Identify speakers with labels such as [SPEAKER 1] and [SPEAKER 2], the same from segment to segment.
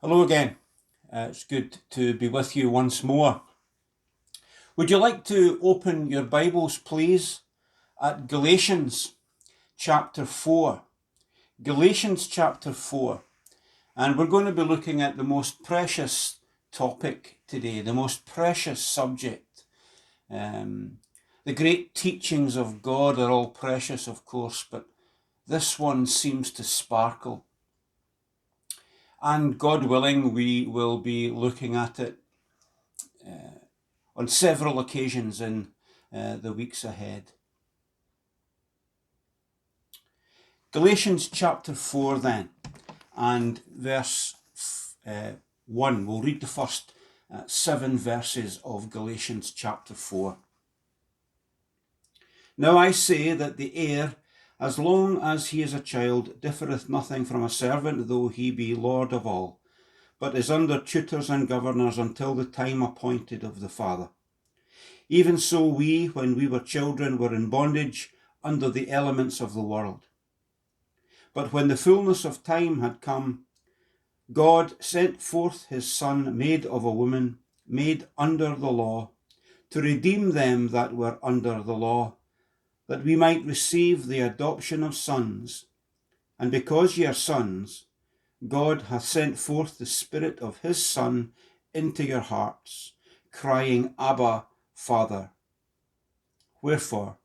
[SPEAKER 1] Hello again. It's good to be with you once more. Would you like to open your Bibles, please, at Galatians chapter 4. Galatians chapter 4. And we're going to be looking at the most precious topic today, the most precious subject. The great teachings of God are all precious, of course, but this one seems to sparkle. And God willing, we will be looking at it on several occasions in the weeks ahead. Galatians chapter 4 then, and verse 1. We'll read the first 7 verses of Galatians chapter 4. Now I say that the heir, as long as he is a child, differeth nothing from a servant, though he be Lord of all, but is under tutors and governors until the time appointed of the Father. Even so we, when we were children, were in bondage under the elements of the world. But when the fullness of time had come, God sent forth his Son, made of a woman, made under the law, to redeem them that were under the law, that we might receive the adoption of sons. And because ye are sons, God hath sent forth the Spirit of his Son into your hearts, crying, Abba, Father. Wherefore,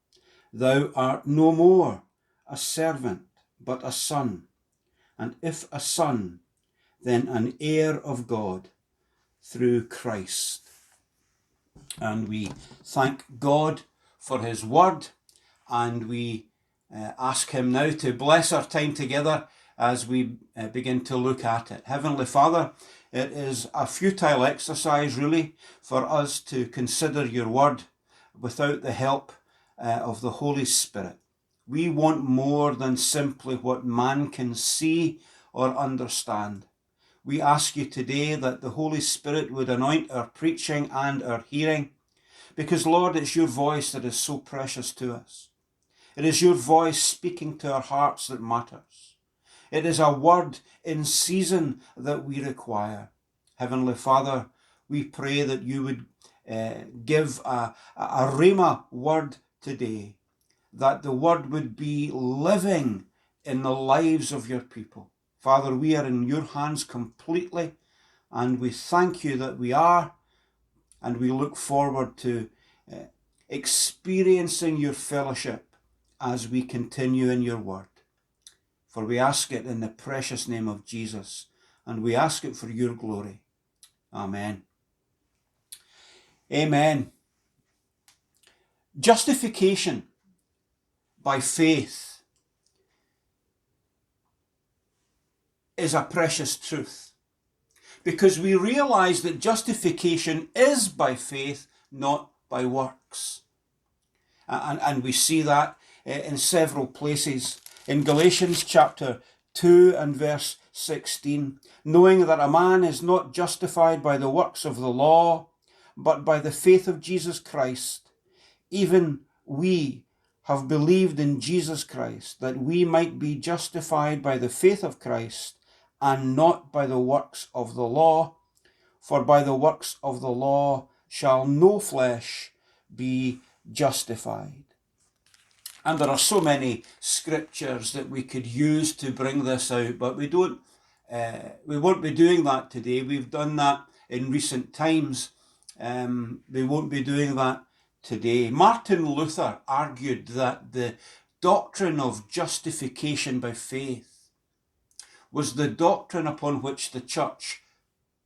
[SPEAKER 1] thou art no more a servant, but a son, and if a son, then an heir of God through Christ. And we thank God for his word, and we ask him now to bless our time together as we begin to look at it. Heavenly Father, it is a futile exercise really for us to consider your word without the help of the Holy Spirit. We want more than simply what man can see or understand. We ask you today that the Holy Spirit would anoint our preaching and our hearing, because Lord, it's your voice that is so precious to us. It is your voice speaking to our hearts that matters. It is a word in season that we require. Heavenly Father, we pray that you would give a rhema word today, that the word would be living in the lives of your people. Father, we are in your hands completely, and we thank you that we are, and we look forward to experiencing your fellowship as we continue in your word. For we ask it in the precious name of Jesus, and we ask it for your glory. Amen. Amen. Justification by faith is a precious truth, because we realize that justification is by faith, not by works. And we see that in several places. In Galatians chapter 2 and verse 16, knowing that a man is not justified by the works of the law, but by the faith of Jesus Christ, even we have believed in Jesus Christ, that we might be justified by the faith of Christ, and not by the works of the law. For by the works of the law shall no flesh be justified. And there are so many scriptures that we could use to bring this out, but we won't be doing that today. We've done that in recent times. We won't be doing that today. Martin Luther argued that the doctrine of justification by faith was the doctrine upon which the church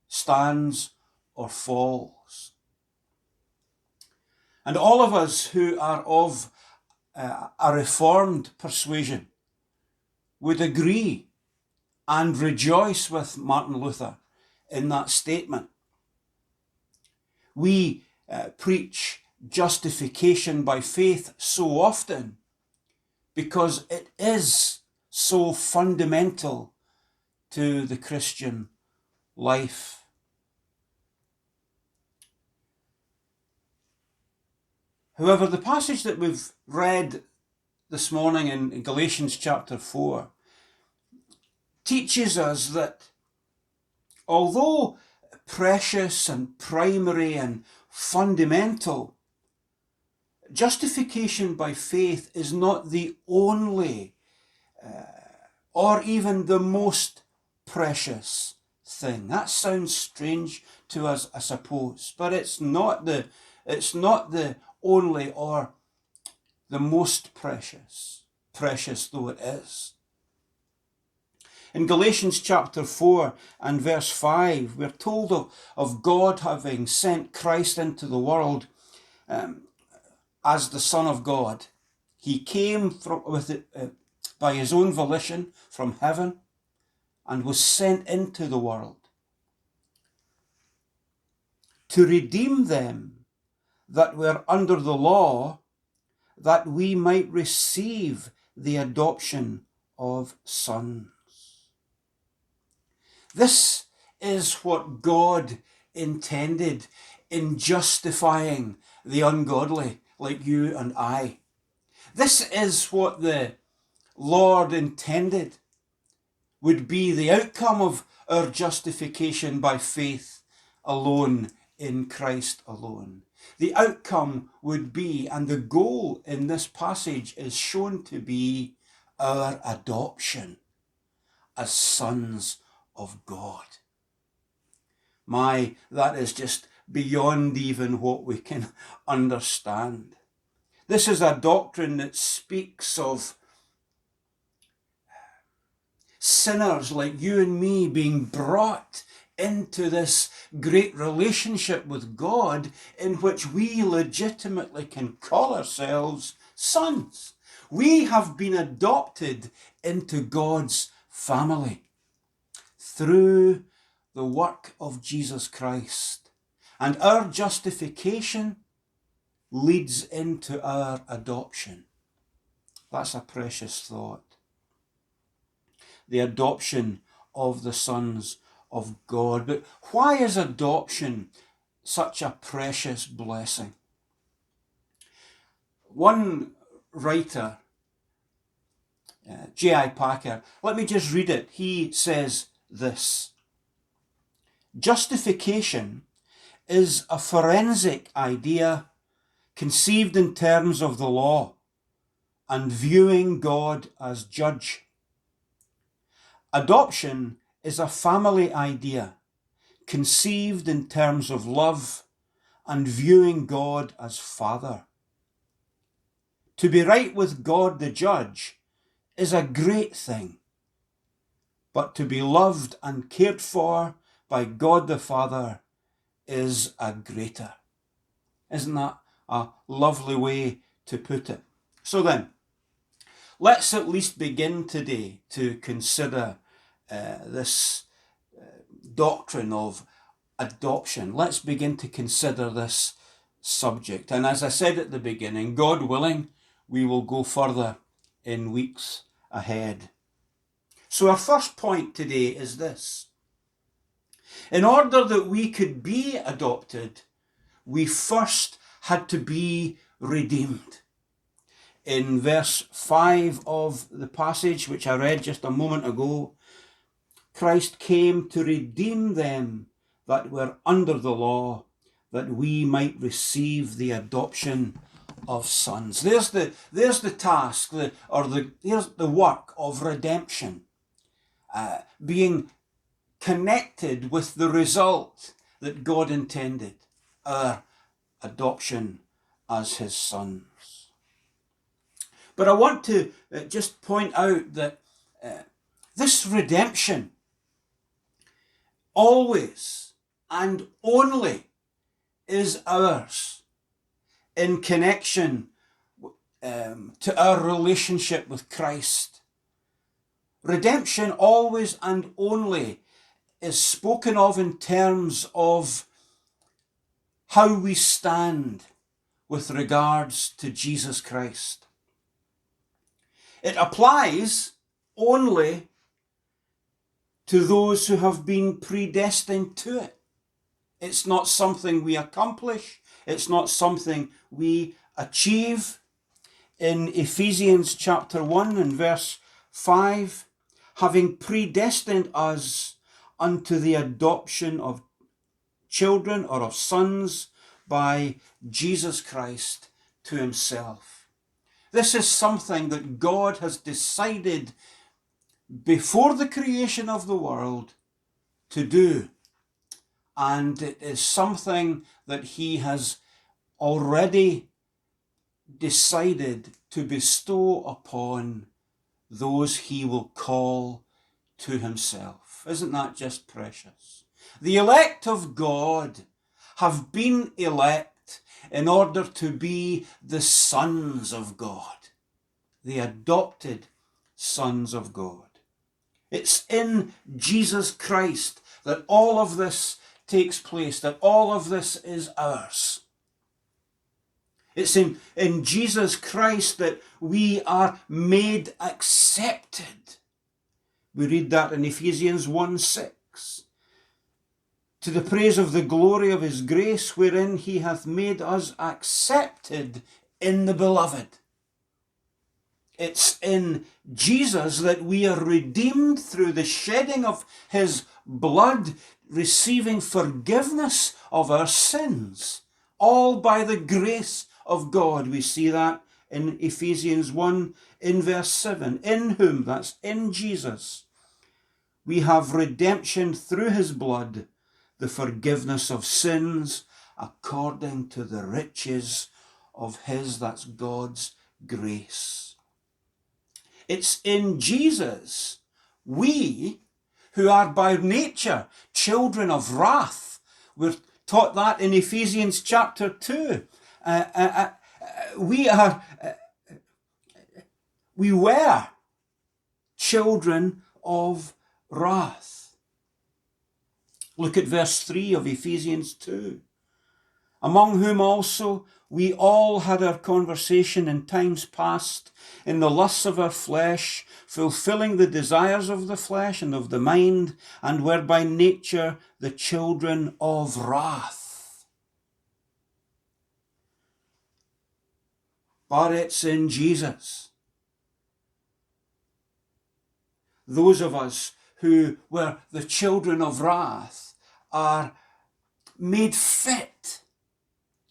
[SPEAKER 1] stands or falls. And all of us who are of a reformed persuasion would agree and rejoice with Martin Luther in that statement. We preach justification by faith so often because it is so fundamental to the Christian life. However, the passage that we've read this morning in Galatians chapter 4 teaches us that although precious and primary and fundamental, justification by faith is not the only or even the most precious thing. That sounds strange to us, I suppose, but it's not the only or the most precious though it is. In Galatians chapter 4 and verse 5, we're told of God having sent Christ into the world as the Son of God. He came by his own volition from heaven and was sent into the world to redeem them that were under the law, that we might receive the adoption of sons. This is what God intended in justifying the ungodly like you and I. This is what the Lord intended would be the outcome of our justification by faith alone in Christ alone. The outcome would be, and the goal in this passage is shown to be, our adoption as sons of God. That is just beyond even what we can understand. This is a doctrine that speaks of sinners like you and me being brought into this great relationship with God in which we legitimately can call ourselves sons. We have been adopted into God's family through the work of Jesus Christ. And our justification leads into our adoption. That's a precious thought. The adoption of the sons of God. But why is adoption such a precious blessing? One writer, J.I. Packer, let me just read it. He says this: justification is a forensic idea conceived in terms of the law and viewing God as judge. Adoption is a family idea conceived in terms of love and viewing God as Father. To be right with God the judge is a great thing, but to be loved and cared for by God the Father is a greater. Isn't that a lovely way to put it? So then, let's at least begin today to consider this doctrine of adoption. Let's begin to consider this subject. And as I said at the beginning, God willing, we will go further in weeks ahead. So our first point today is this: in order that we could be adopted, we first had to be redeemed. In verse 5 of the passage, which I read just a moment ago, Christ came to redeem them that were under the law, that we might receive the adoption of sons. There's the task, here's the work of redemption, being connected with the result that God intended, our adoption as his sons. But I want to just point out that this redemption always and only is ours in connection to our relationship with Christ. Redemption always and only is spoken of in terms of how we stand with regards to Jesus Christ. It applies only to those who have been predestined to it. It's not something we accomplish. It's not something we achieve. In Ephesians chapter 1 and verse 5, having predestined us unto the adoption of children or of sons by Jesus Christ to himself. This is something that God has decided before the creation of the world to do. And it is something that he has already decided to bestow upon those he will call to himself. Isn't that just precious? The elect of God have been elect in order to be the sons of God, the adopted sons of God. It's in Jesus Christ that all of this takes place, that all of this is ours. It's in Jesus Christ that we are made accepted. We read that in Ephesians 1:6. To the praise of the glory of his grace, wherein he hath made us accepted in the beloved. It's in Jesus that we are redeemed through the shedding of his blood, receiving forgiveness of our sins, all by the grace of God. We see that in Ephesians 1 in verse 7. In whom, that's in Jesus, we have redemption through his blood, the forgiveness of sins, according to the riches of his, that's God's grace. It's in Jesus we, who are by nature children of wrath, we're taught that in Ephesians chapter 2. We were children of wrath. Look at verse 3 of Ephesians 2. Among whom also we all had our conversation in times past, in the lusts of our flesh, fulfilling the desires of the flesh and of the mind, and were by nature the children of wrath. But it's in Jesus. Those of us who were the children of wrath are made fit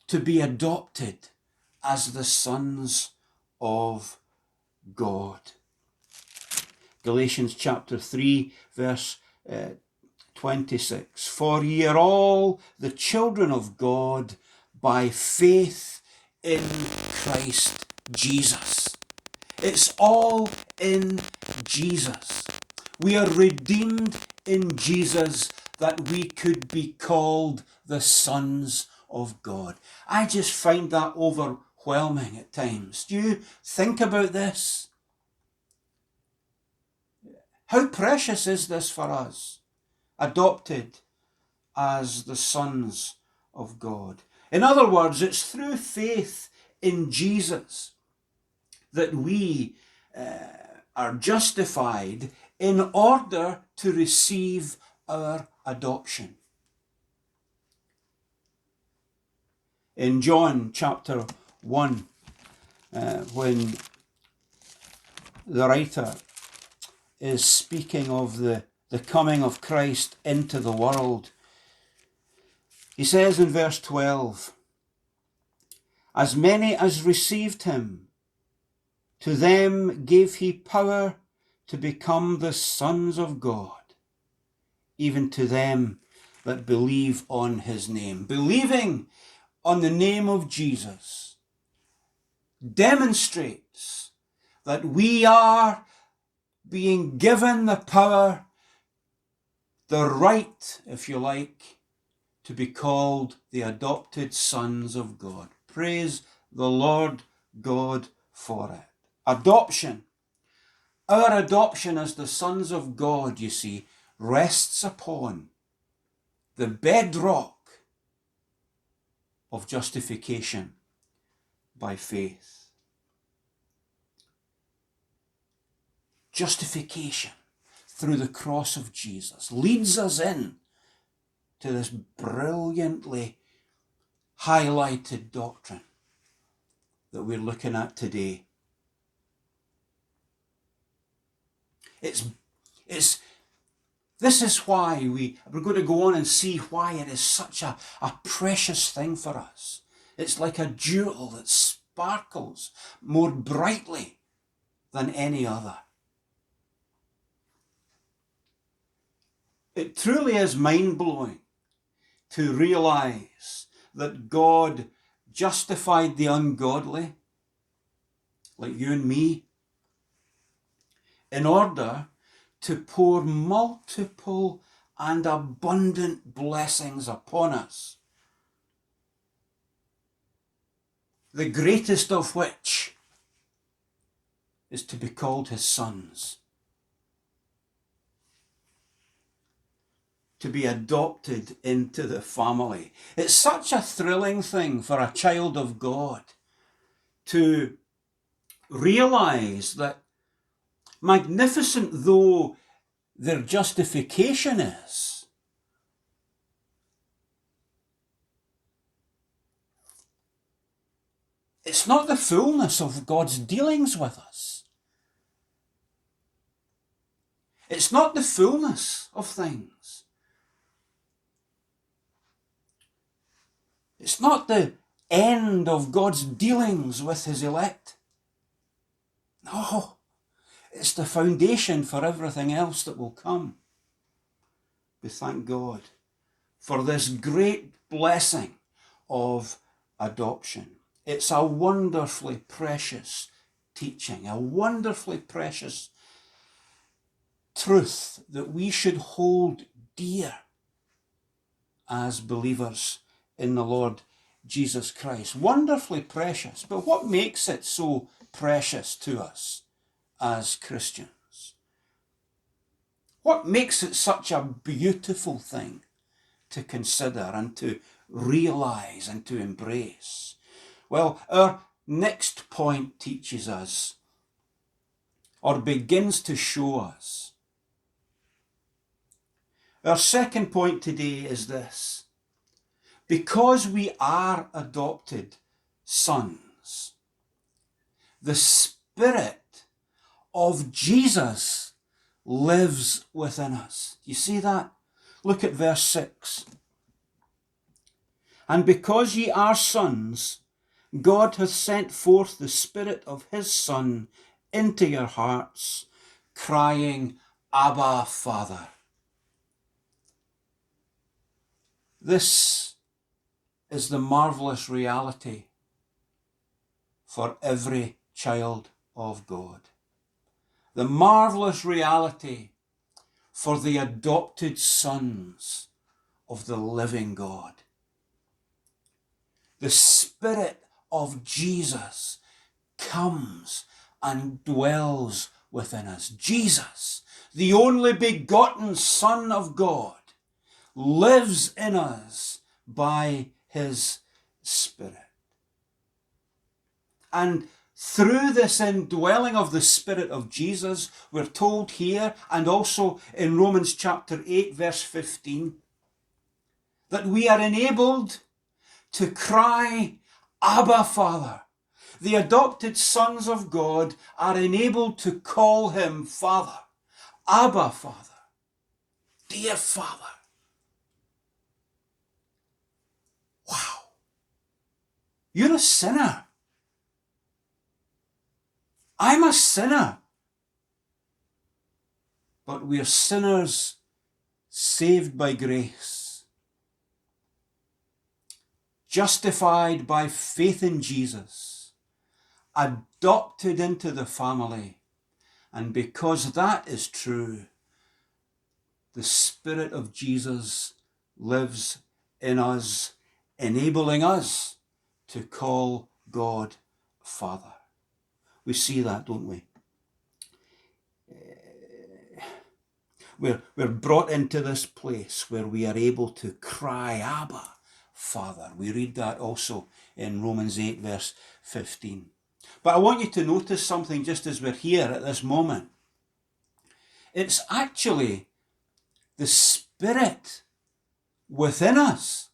[SPEAKER 1] to be adopted as the sons of God. Galatians chapter 3 verse 26. For ye are all the children of God by faith in Christ Jesus. It's all in Jesus. We are redeemed in Jesus that we could be called the sons of God. I just find that overwhelming at times. Do you think about this? How precious is this for us? Adopted as the sons of God. In other words, it's through faith in Jesus that we are justified in order to receive our adoption. In John chapter 1, when the writer is speaking of the coming of Christ into the world, he says in verse 12, as many as received him, to them gave he power to become the sons of God, even to them that believe on his name. Believing on the name of Jesus demonstrates that we are being given the power, the right, if you like, to be called the adopted sons of God. Praise the Lord God for it. Adoption. Our adoption as the sons of God, you see, rests upon the bedrock of justification by faith. Justification through the cross of Jesus leads us in to this brilliantly highlighted doctrine that we're looking at today. It's This is why we're going to go on and see why it is such a precious thing for us. It's like a jewel that sparkles more brightly than any other. It truly is mind-blowing to realize that God justified the ungodly, like you and me, in order to pour multiple and abundant blessings upon us, the greatest of which is to be called his sons, to be adopted into the family. It's such a thrilling thing for a child of God to realize that, magnificent though their justification is, it's not the fullness of God's dealings with us. It's not the fullness of things. It's not the end of God's dealings with his elect. No, it's the foundation for everything else that will come. We thank God for this great blessing of adoption. It's a wonderfully precious teaching, a wonderfully precious truth that we should hold dear as believers in the Lord Jesus Christ. Wonderfully precious. But what makes it so precious to us as Christians? What makes it such a beautiful thing to consider and to realize and to embrace? Well, our next point teaches us, or begins to show us. Our second point today is this: because we are adopted sons, the Spirit of Jesus lives within us. You see that? Look at verse 6. And because ye are sons, God hath sent forth the Spirit of his Son into your hearts, crying, Abba, Father. This is the marvelous reality for every child of God. The marvelous reality for the adopted sons of the living God. The Spirit of Jesus comes and dwells within us. Jesus, the only begotten Son of God, lives in us by his Spirit. And through this indwelling of the Spirit of Jesus, we're told here, and also in Romans chapter 8, verse 15, that we are enabled to cry, Abba, Father. The adopted sons of God are enabled to call him Father. Abba, Father. Dear Father. Wow. You're a sinner. I'm a sinner. But we're sinners saved by grace, justified by faith in Jesus, adopted into the family. And because that is true, the Spirit of Jesus lives in us, enabling us to call God Father. We see that, don't we? We're brought into this place where we are able to cry, Abba, Father. We read that also in Romans 8, verse 15. But I want you to notice something just as we're here at this moment. It's actually the Spirit within us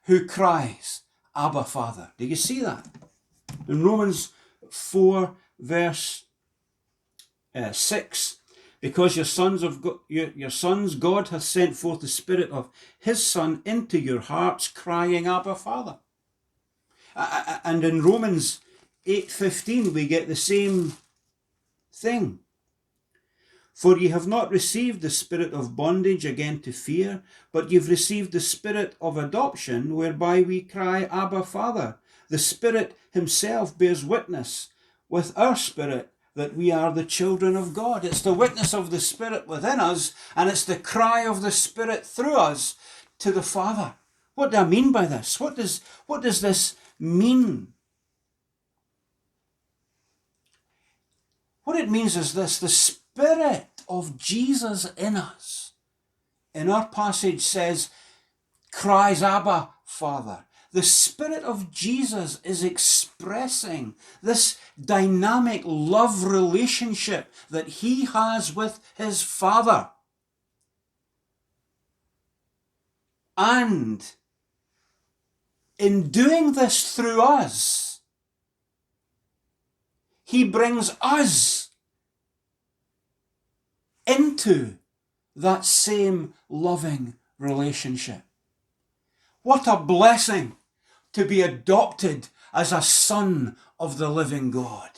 [SPEAKER 1] who cries, Abba, Father. Do you see that? In Romans 4, verse 6, Because your sons, God hath sent forth the Spirit of his Son into your hearts, crying, Abba, Father. And in Romans 8:15 we get the same thing. For ye have not received the spirit of bondage again to fear, but you've received the Spirit of adoption, whereby we cry, Abba, Father. The Spirit himself bears witness with our spirit that we are the children of God. It's the witness of the Spirit within us, and it's the cry of the Spirit through us to the Father. What do I mean by this? What does this mean? What it means is this: the Spirit of Jesus in us, in our passage says, cries, Abba, Father. The Spirit of Jesus is expressing this dynamic love relationship that he has with his Father. And in doing this through us, he brings us into that same loving relationship. What a blessing to be adopted as a son of the living God.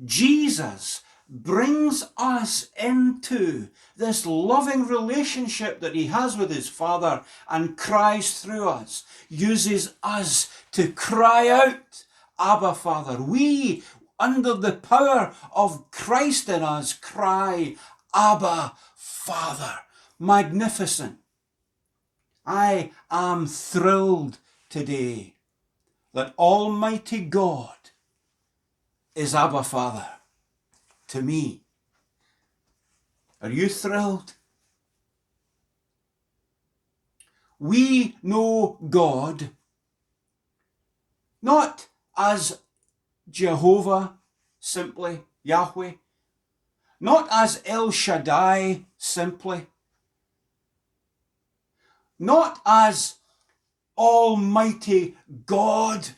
[SPEAKER 1] Jesus brings us into this loving relationship that he has with his Father and cries through us, uses us to cry out, Abba, Father. We, under the power of Christ in us, cry, Abba, Father. Magnificent. I am thrilled today that Almighty God is Abba, Father to me. Are you thrilled? We know God not as Jehovah simply, Yahweh, not as El Shaddai simply, not as Almighty God.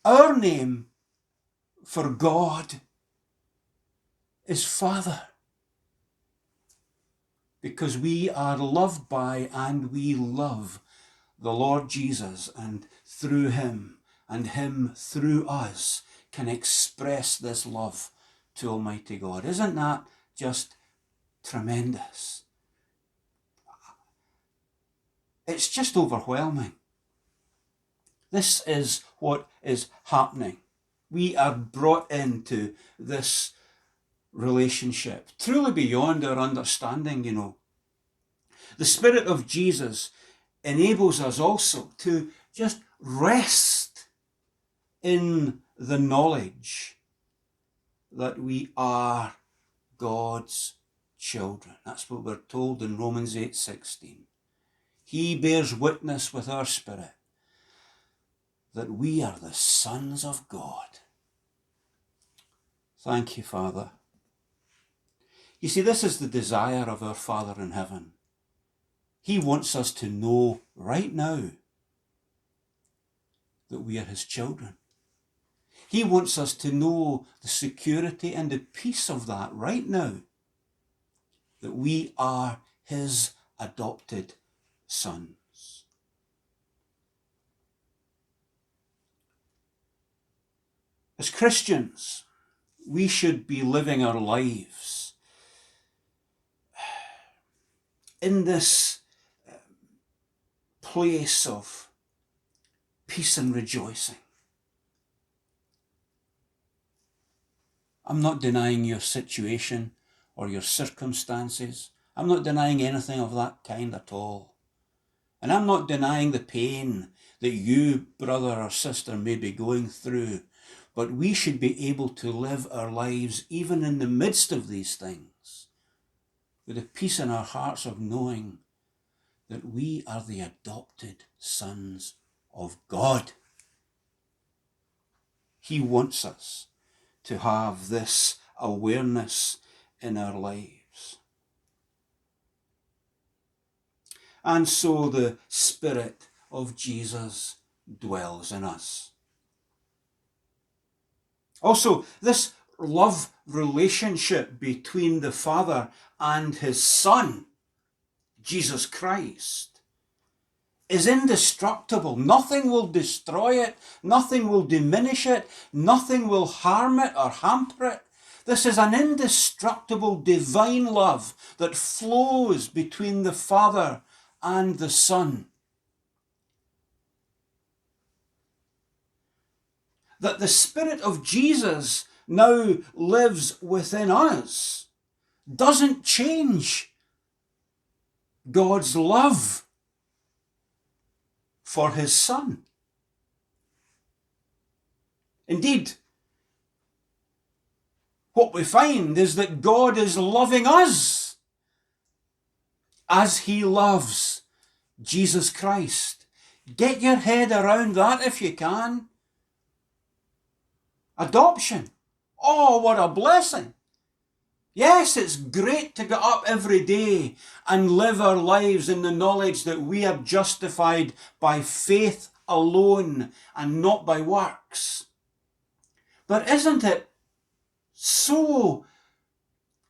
[SPEAKER 1] Our name for God is Father, because we are loved by and we love the Lord Jesus, and through him and him through us can express this love to Almighty God. Isn't that just tremendous? It's just overwhelming. This is what is happening. We are brought into this relationship, truly beyond our understanding, you know. The Spirit of Jesus enables us also to just rest in the knowledge that we are God's children. That's what we're told in Romans 8:16. He bears witness with our spirit that we are the sons of God. Thank you, Father. You see, this is the desire of our Father in heaven. He wants us to know right now that we are his children. He wants us to know the security and the peace of that right now, that we are his adopted sons. As Christians, we should be living our lives in this place of peace and rejoicing. I'm not denying your situation or your circumstances. I'm not denying anything of that kind at all. And I'm not denying the pain that you, brother or sister, may be going through. But we should be able to live our lives even in the midst of these things with a peace in our hearts of knowing that we are the adopted sons of God. He wants us to have this awareness in our lives. And so the Spirit of Jesus dwells in us. Also, this love relationship between the Father and his Son, Jesus Christ, is indestructible. Nothing will destroy it. Nothing will diminish it. Nothing will harm it or hamper it. This is an indestructible divine love that flows between the Father and the Son. That the Spirit of Jesus now lives within us doesn't change God's love for his Son. Indeed, what we find is that God is loving us as he loves Jesus Christ. Get your head around that if you can. Adoption. Oh, what a blessing. Yes, it's great to get up every day and live our lives in the knowledge that we are justified by faith alone and not by works. But isn't it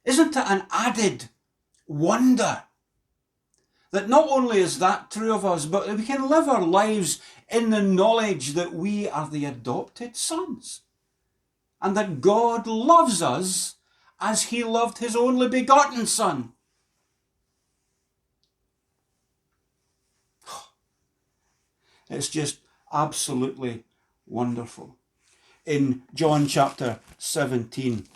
[SPEAKER 1] an added wonder that not only is that true of us, but we can live our lives in the knowledge that we are the adopted sons and that God loves us as he loved his only begotten Son. It's just absolutely wonderful. In John chapter 17,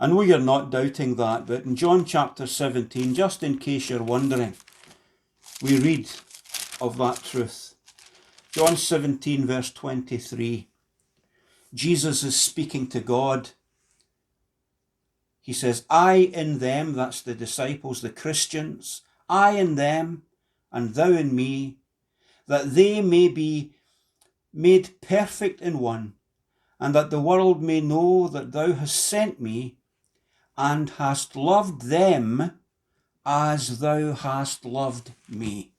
[SPEAKER 1] I know you're not doubting that, but in John chapter 17, just in case you're wondering, we read of that truth. John 17 verse 23. Jesus is speaking to God. He says, I in them, that's the disciples, the Christians, I in them, and thou in me, that they may be made perfect in one, and that the world may know that thou hast sent me, and hast loved them as thou hast loved me.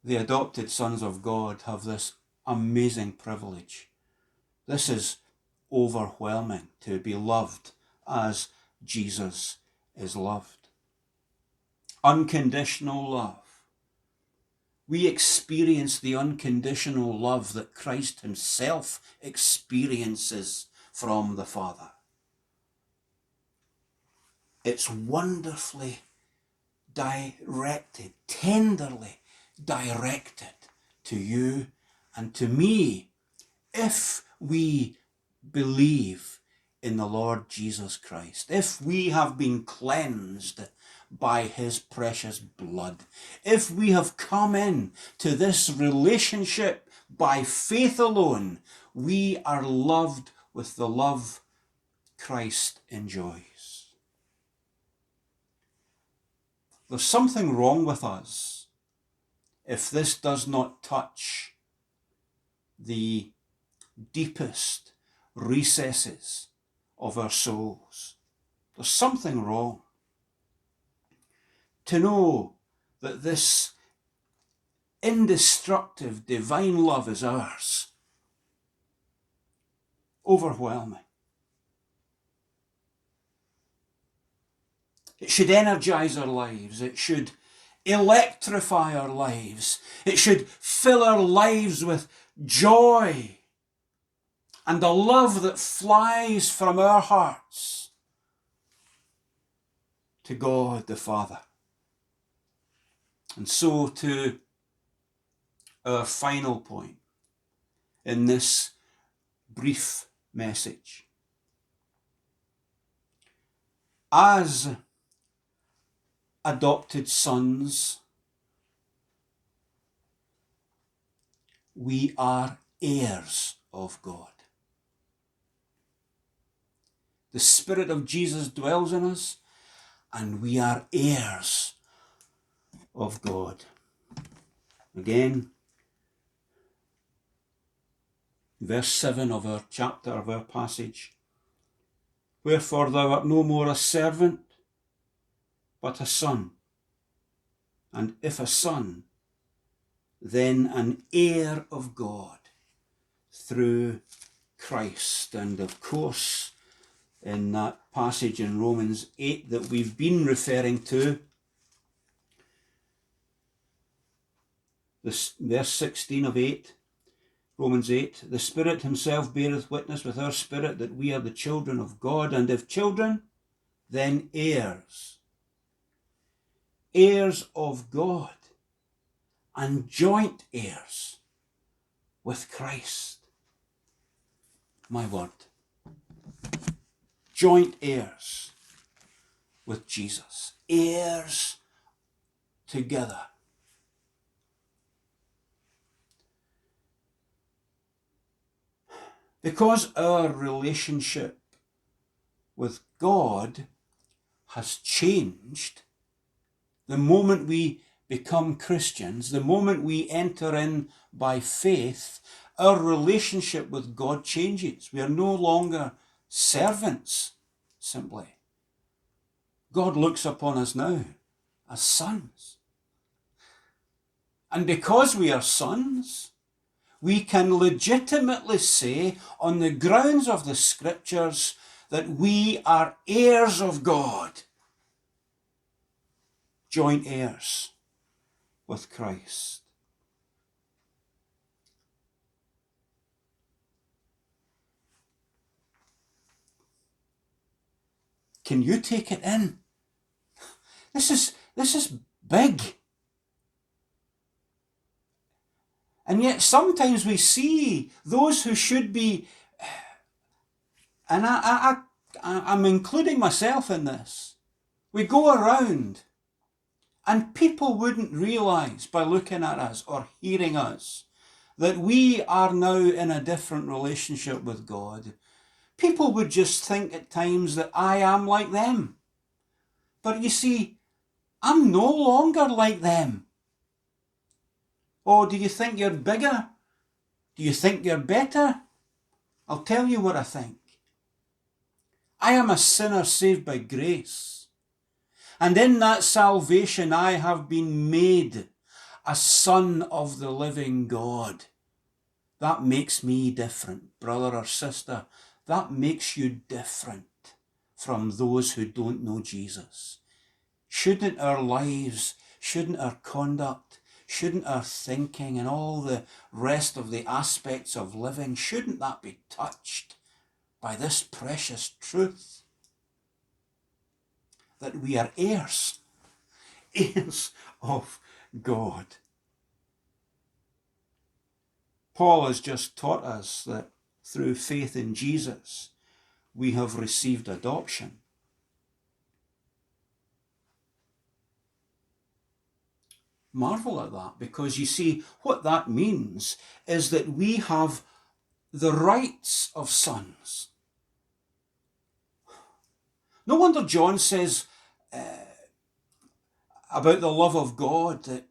[SPEAKER 1] The adopted sons of God have this amazing privilege. This is overwhelming, to be loved as Jesus is loved. Unconditional love. We experience the unconditional love that Christ himself experiences from the Father. It's wonderfully directed, tenderly directed to you and to me if we believe in the Lord Jesus Christ, if we have been cleansed by his precious blood, if we have come in to this relationship by faith alone, we are loved with the love Christ enjoys. There's something wrong with us if this does not touch the deepest recesses of our souls. There's something wrong. To know that this indestructible divine love is ours. Overwhelming. It should energize our lives. It should electrify our lives. It should fill our lives with joy and the love that flies from our hearts to God the Father. And so to our final point in this brief message. As adopted sons, we are heirs of God. The Spirit of Jesus dwells in us, and we are heirs of God. Again, verse 7 of our chapter, of our passage. Wherefore thou art no more a servant, but a son. And if a son, then an heir of God. through Christ. And of course, in that passage in Romans 8 that we've been referring to, this verse 16 of 8, Romans 8, the Spirit himself beareth witness with our spirit that we are the children of God, and if children, then heirs. Heirs of God, and joint heirs with Christ. My word. Joint heirs with Jesus. Heirs together. Because our relationship with God has changed, the moment we become Christians, the moment we enter in by faith, our relationship with God changes. We are no longer servants, simply. God looks upon us now as sons. And because we are sons, we can legitimately say, on the grounds of the Scriptures, that we are heirs of God, joint heirs with Christ. Can you take it in? This is big. And yet sometimes we see those who should be, and I'm including myself in this, we go around and people wouldn't realise by looking at us or hearing us that we are now in a different relationship with God. People would just think at times that I am like them. But you see, I'm no longer like them. Oh, do you think you're bigger? Do you think you're better? I'll tell you what I think. I am a sinner saved by grace. And in that salvation I have been made a son of the living God. That makes me different, brother or sister. That makes you different from those who don't know Jesus. Shouldn't our lives, shouldn't our conduct, shouldn't our thinking and all the rest of the aspects of living, shouldn't that be touched by this precious truth? That we are heirs, heirs of God. Paul has just taught us that through faith in Jesus, we have received adoption. Marvel at that, because you see, what that means is that we have the rights of sons. No wonder John says about the love of God, that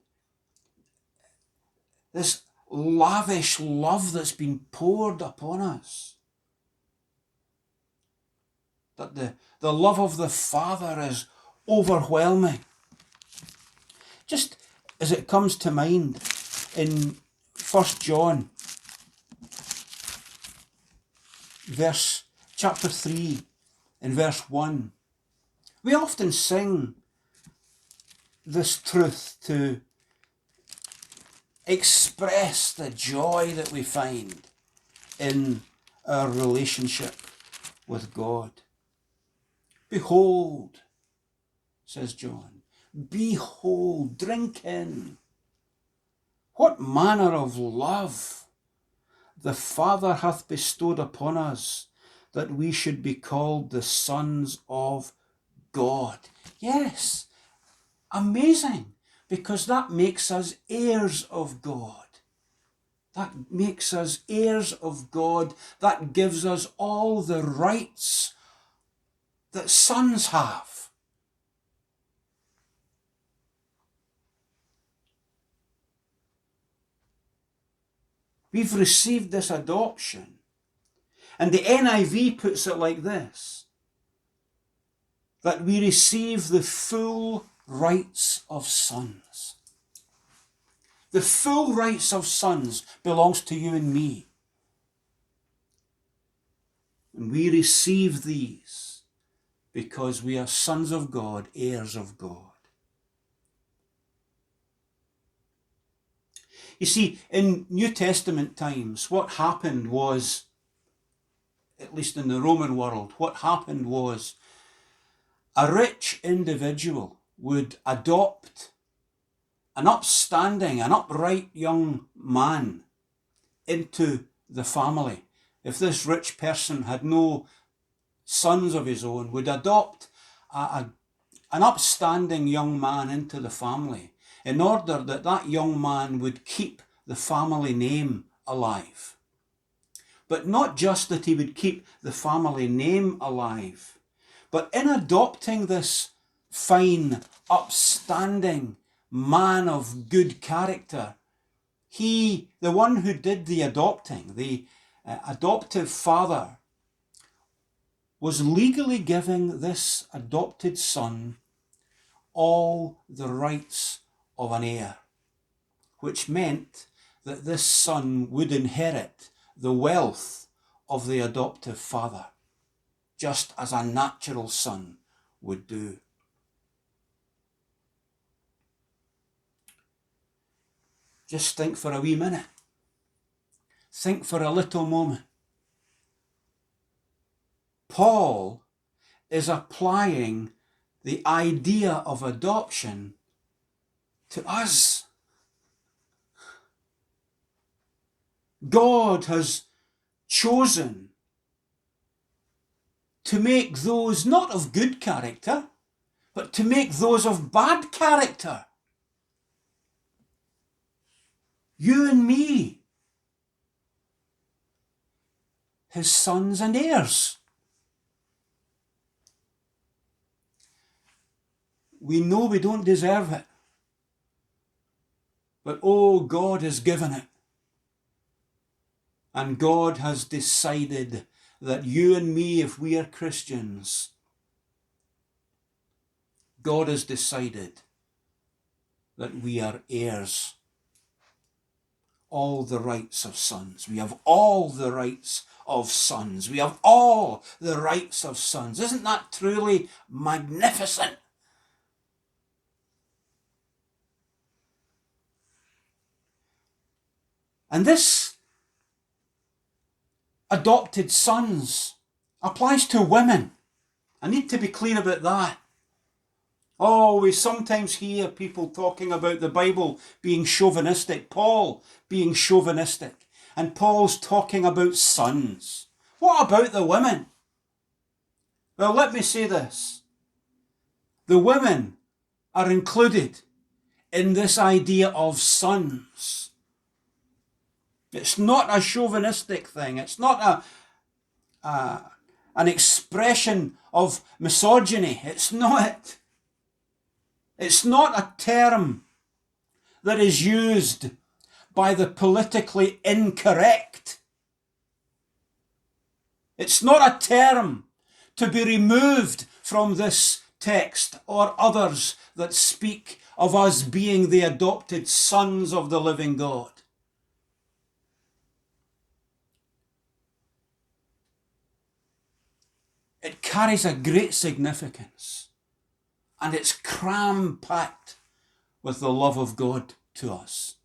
[SPEAKER 1] this lavish love that's been poured upon us, that the love of the Father is overwhelming. Just as it comes to mind in 1 John chapter 3 and verse 1, we often sing this truth to express the joy that we find in our relationship with God. Behold, says John, behold, drink in, what manner of love the Father hath bestowed upon us, that we should be called the sons of God. Yes, amazing, because that makes us heirs of God. That makes us heirs of God. That gives us all the rights that sons have. We've received this adoption. And the NIV puts it like this, that we receive the full rights of sons. The full rights of sons belongs to you and me. And we receive these because we are sons of God, heirs of God. You see, in New Testament times, what happened was, at least in the Roman world, what happened was a rich individual would adopt an upstanding, an upright young man into the family. If this rich person had no sons of his own, would adopt an upstanding young man into the family in order that that young man would keep the family name alive. But not just that he would keep the family name alive, but in adopting this fine, upstanding man of good character, he, the one who did the adopting, the adoptive father, was legally giving this adopted son all the rights of an heir, which meant that this son would inherit the wealth of the adoptive father, just as a natural son would do. Just think for a wee minute. Think for a little moment. Paul is applying the idea of adoption to us. God has chosen to make those not of good character, but to make those of bad character. You and me, his sons and heirs. We know we don't deserve it, but oh, God has given it. And God has decided that you and me, if we are Christians, God has decided that we are heirs. All the rights of sons. We have all the rights of sons. We have all the rights of sons. Isn't that truly magnificent? And this adopted sons applies to women. I need to be clear about that. Oh, we sometimes hear people talking about the Bible being chauvinistic, Paul being chauvinistic, and Paul's talking about sons. What about the women? Well, let me say this. The women are included in this idea of sons. It's not a chauvinistic thing. It's not an expression of misogyny. It's not. It's not a term that is used by the politically incorrect. It's not a term to be removed from this text or others that speak of us being the adopted sons of the living God. It carries a great significance. And it's cram-packed with the love of God to us.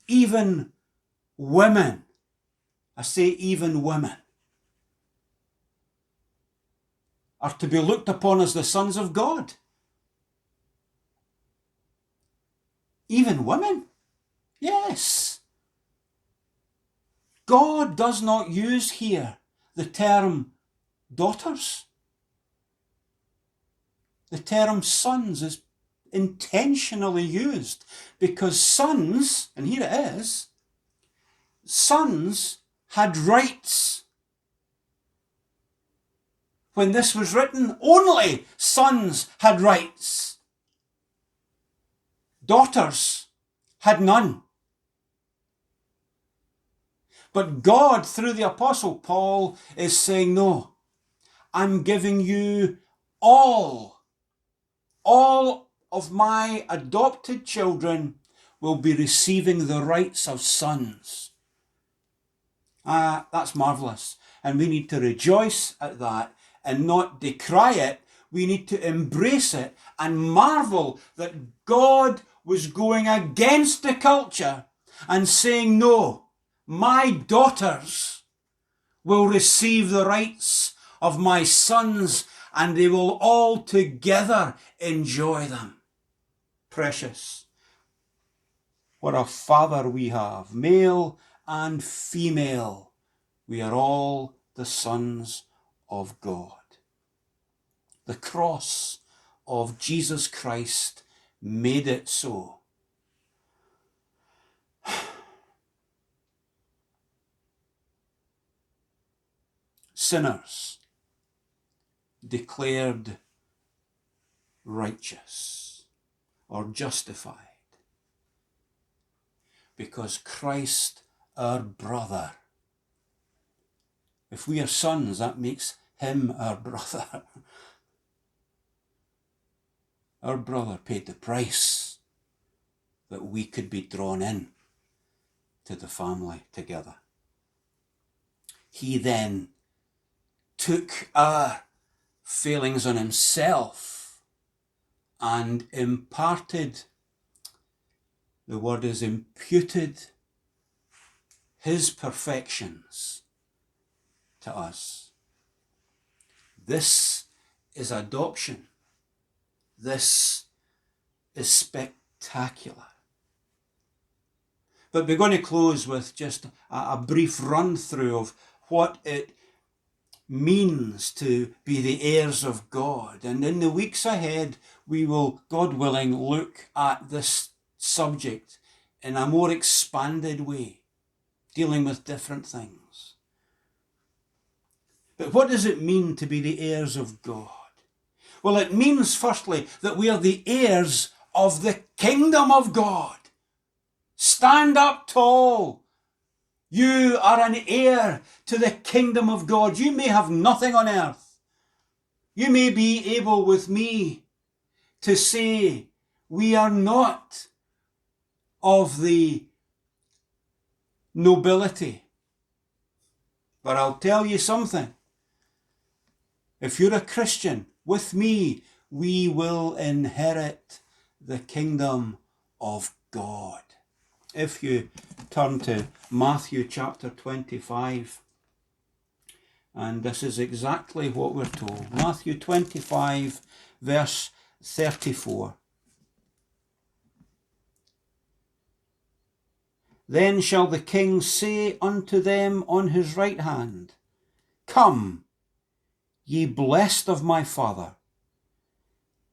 [SPEAKER 1] Even women, I say even women, are to be looked upon as the sons of God. Even women? Yes. God does not use here the term daughters. The term sons is intentionally used because sons, and here it is, sons had rights. When this was written, only sons had rights. Daughters had none. But God, through the Apostle Paul, is saying, no, I'm giving you all of my adopted children will be receiving the rights of sons. That's marvellous. And we need to rejoice at that and not decry it. We need to embrace it and marvel that God was going against the culture and saying, no, my daughters will receive the rights of my sons and they will all together enjoy them. Precious. What a Father we have, male and female. We are all the sons of God. The cross of Jesus Christ made it so. Sinners declared righteous or justified because Christ, our brother. If we are sons, that makes him our brother. Our brother paid the price that we could be drawn in to the family together. He then took our failings on himself and imparted, the word is imputed, his perfections to us. This is adoption. This is spectacular. But we're going to close with just a brief run through of what it means to be the heirs of God. And in the weeks ahead, we will, God willing, look at this subject in a more expanded way, dealing with different things. But what does it mean to be the heirs of God? Well, it means, firstly, that we are the heirs of the kingdom of God. Stand up tall. You are an heir to the kingdom of God. You may have nothing on earth. You may be able with me to say we are not of the nobility. But I'll tell you something. If you're a Christian, with me, we will inherit the kingdom of God. If you turn to Matthew chapter 25, and this is exactly what we're told. Matthew 25, verse 34. Then shall the king say unto them on his right hand, Come, ye blessed of my Father,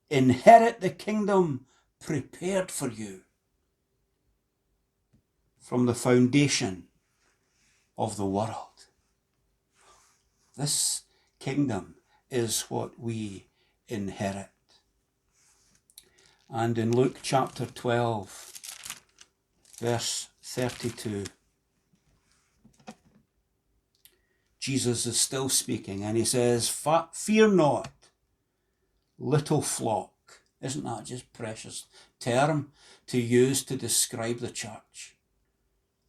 [SPEAKER 1] inherit the kingdom prepared for you from the foundation of the world. This kingdom is what we inherit. And in Luke chapter 12, verse 32, Jesus is still speaking and he says, Fear not, little flock. Isn't that just a precious term to use to describe the church?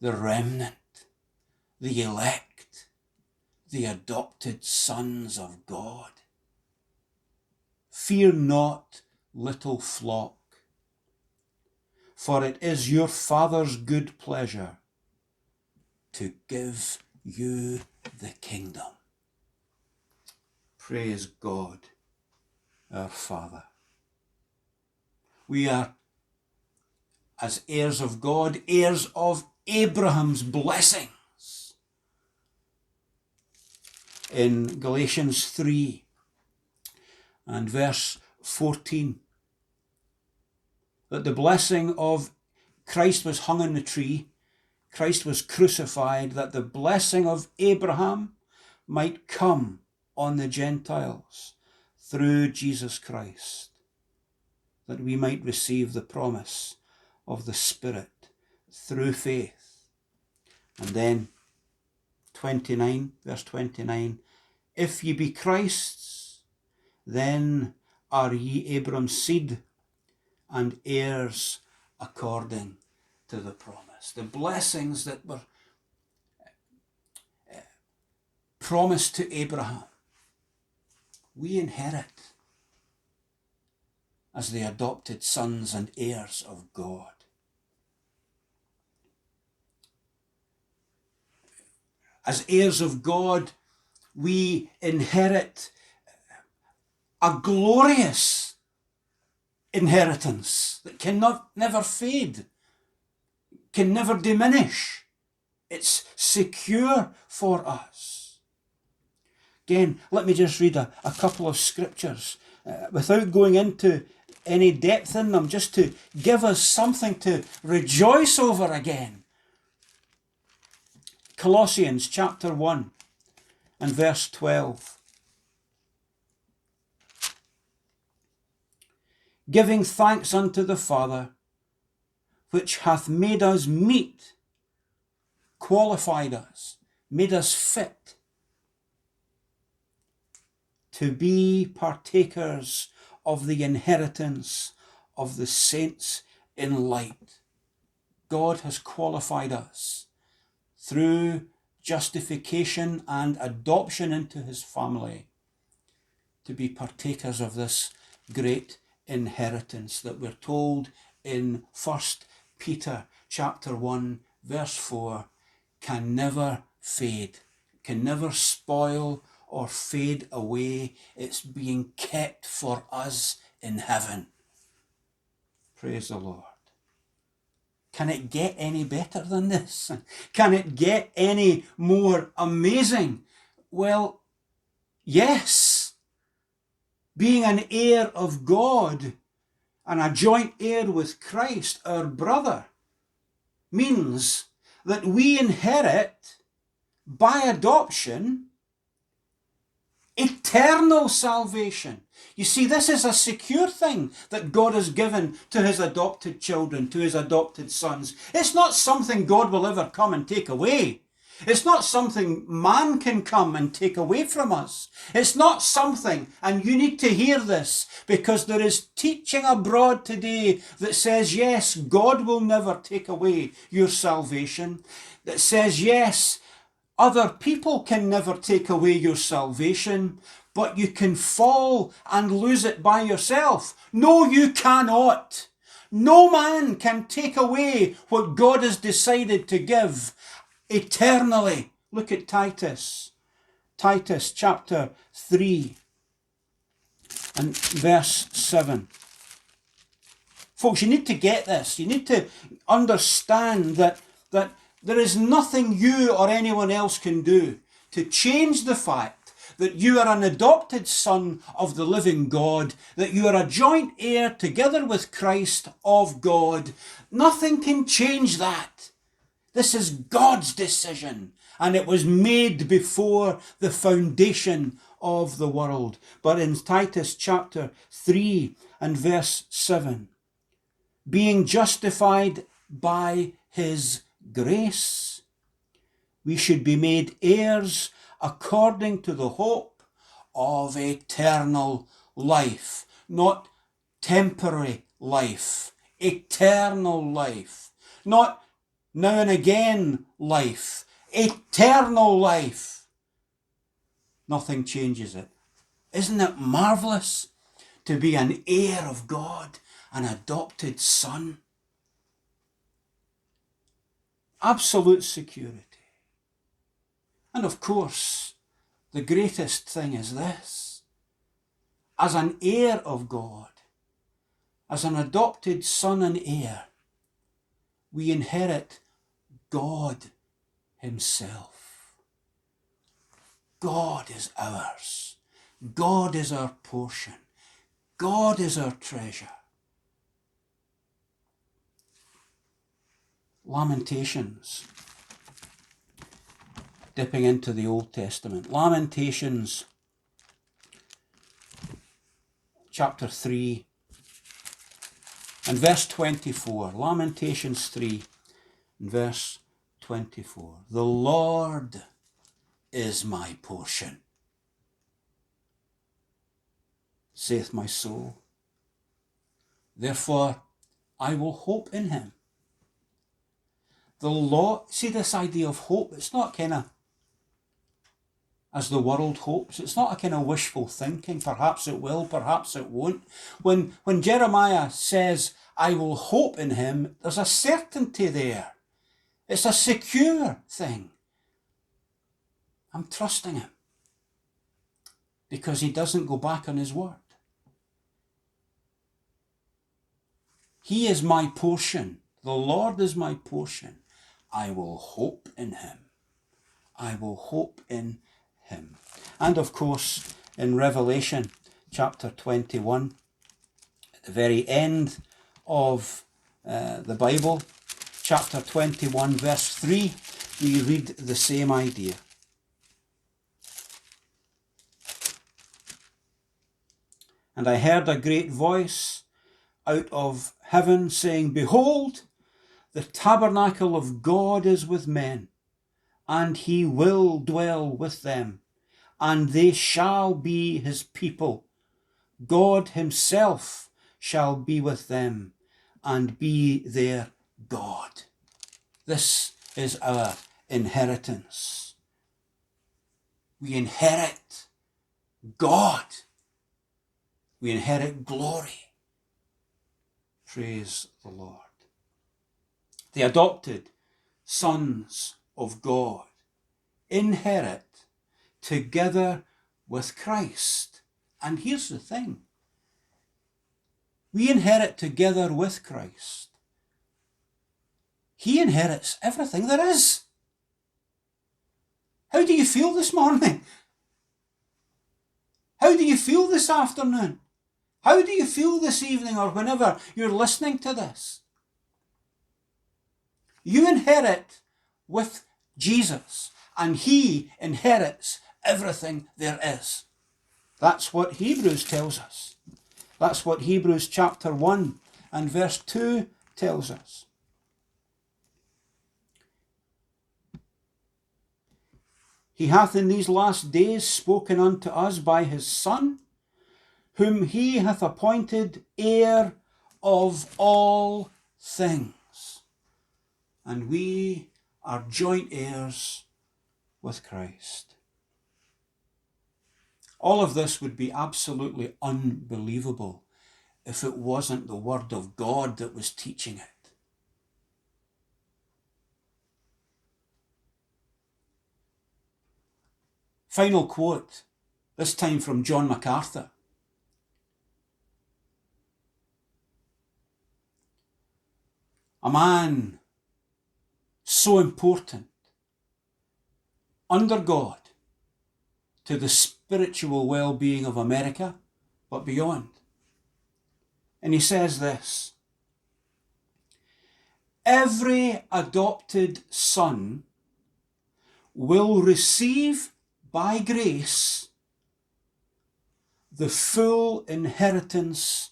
[SPEAKER 1] The remnant, the elect, the adopted sons of God. Fear not, little flock, for it is your Father's good pleasure to give you the kingdom. Praise God, our Father. We are, as heirs of God, heirs of Abraham's blessings. In Galatians 3 and verse 14, that the blessing of Christ was hung on the tree, Christ was crucified, that the blessing of Abraham might come on the Gentiles through Jesus Christ, that we might receive the promise of the Spirit through faith. And then 29, verse 29, if ye be Christ's, then are ye Abraham's seed and heirs according to the promise. The blessings that were promised to Abraham, we inherit as the adopted sons and heirs of God. As heirs of God, we inherit a glorious inheritance that cannot never fade, can never diminish. It's secure for us. Again, let me just read a couple of scriptures without going into any depth in them, just to give us something to rejoice over again. Colossians chapter 1 and verse 12. Giving thanks unto the Father, which hath made us meet, qualified us, made us fit to be partakers of the inheritance of the saints in light. God has qualified us through justification and adoption into his family to be partakers of this great inheritance that we're told in 1 Peter chapter 1 verse 4 can never fade, can never spoil or fade away. It's being kept for us in heaven. Praise the Lord. Can it get any better than this? Can it get any more amazing? Well, yes. Being an heir of God and a joint heir with Christ, our brother, means that we inherit by adoption eternal salvation. You see, this is a secure thing that God has given to his adopted children, to his adopted sons. It's not something God will ever come and take away. It's not something man can come and take away from us. It's not something, and you need to hear this, because there is teaching abroad today that says, yes, God will never take away your salvation. That says, yes, other people can never take away your salvation, but you can fall and lose it by yourself. No, you cannot. No man can take away what God has decided to give eternally. Look at Titus. Titus chapter 3 and verse 7. Folks, you need to get this. You need to understand that there is nothing you or anyone else can do to change the fact that you are an adopted son of the living God, that you are a joint heir together with Christ of God. Nothing can change that. This is God's decision, and it was made before the foundation of the world. But in Titus chapter 3 and verse 7, being justified by his grace, we should be made heirs according to the hope of eternal life. Not temporary life, eternal life. Not now and again life, eternal life. Nothing changes it. Isn't it marvellous to be an heir of God, an adopted son? Absolute security. And of course, the greatest thing is this. As an heir of God, as an adopted son and heir, we inherit God himself. God is ours. God is our portion. God is our treasure. Lamentations. Dipping into the Old Testament. Lamentations chapter 3 and verse 24. Lamentations 3 and verse 24. The Lord is my portion, saith my soul. Therefore I will hope in him. The Lord, see this idea of hope, it's not kind of as the world hopes. It's not a kind of wishful thinking. Perhaps it will, perhaps it won't. When Jeremiah says, I will hope in him, there's a certainty there. It's a secure thing. I'm trusting him because he doesn't go back on his word. He is my portion. The Lord is my portion. I will hope in him. I will hope in him. And of course, in Revelation chapter 21, at the very end of the Bible, chapter 21, verse 3, we read the same idea. And I heard a great voice out of heaven saying, Behold, the tabernacle of God is with men, and he will dwell with them, and they shall be his people. God himself shall be with them, and be their God. This is our inheritance. We inherit God. We inherit glory. Praise the Lord. The adopted sons of God inherit together with Christ. And here's the thing. We inherit together with Christ. He inherits everything there is. How do you feel this morning? How do you feel this afternoon? How do you feel this evening or whenever you're listening to this? You inherit with Jesus, and he inherits everything there is. That's what Hebrews tells us. That's what Hebrews chapter 1 and verse 2 tells us. He hath in these last days spoken unto us by his Son, whom he hath appointed heir of all things. And we are joint heirs with Christ. All of this would be absolutely unbelievable if it wasn't the Word of God that was teaching it. Final quote, this time from John MacArthur. A man so important under God to the spiritual well-being of America, but beyond. And he says this: every adopted son will receive by grace the full inheritance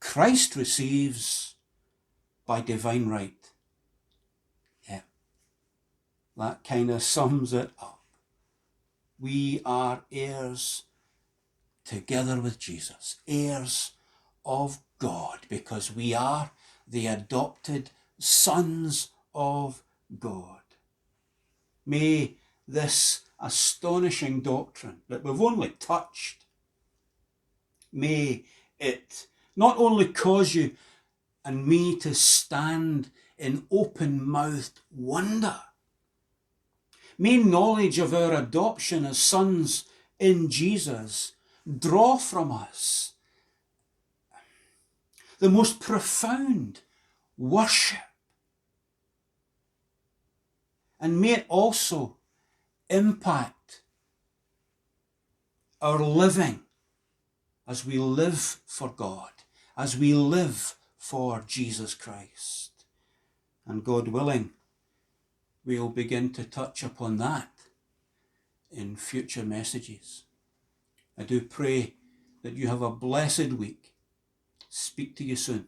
[SPEAKER 1] Christ receives by divine right. Yeah, that kind of sums it up. We are heirs together with Jesus, heirs of God, because we are the adopted sons of God. May this astonishing doctrine that we've only touched, may it not only cause you and me to stand in open-mouthed wonder, may knowledge of our adoption as sons in Jesus draw from us the most profound worship. And may it also impact our living as we live for God, as we live for Jesus Christ. And God willing, we'll begin to touch upon that in future messages. I do pray that you have a blessed week. Speak to you soon.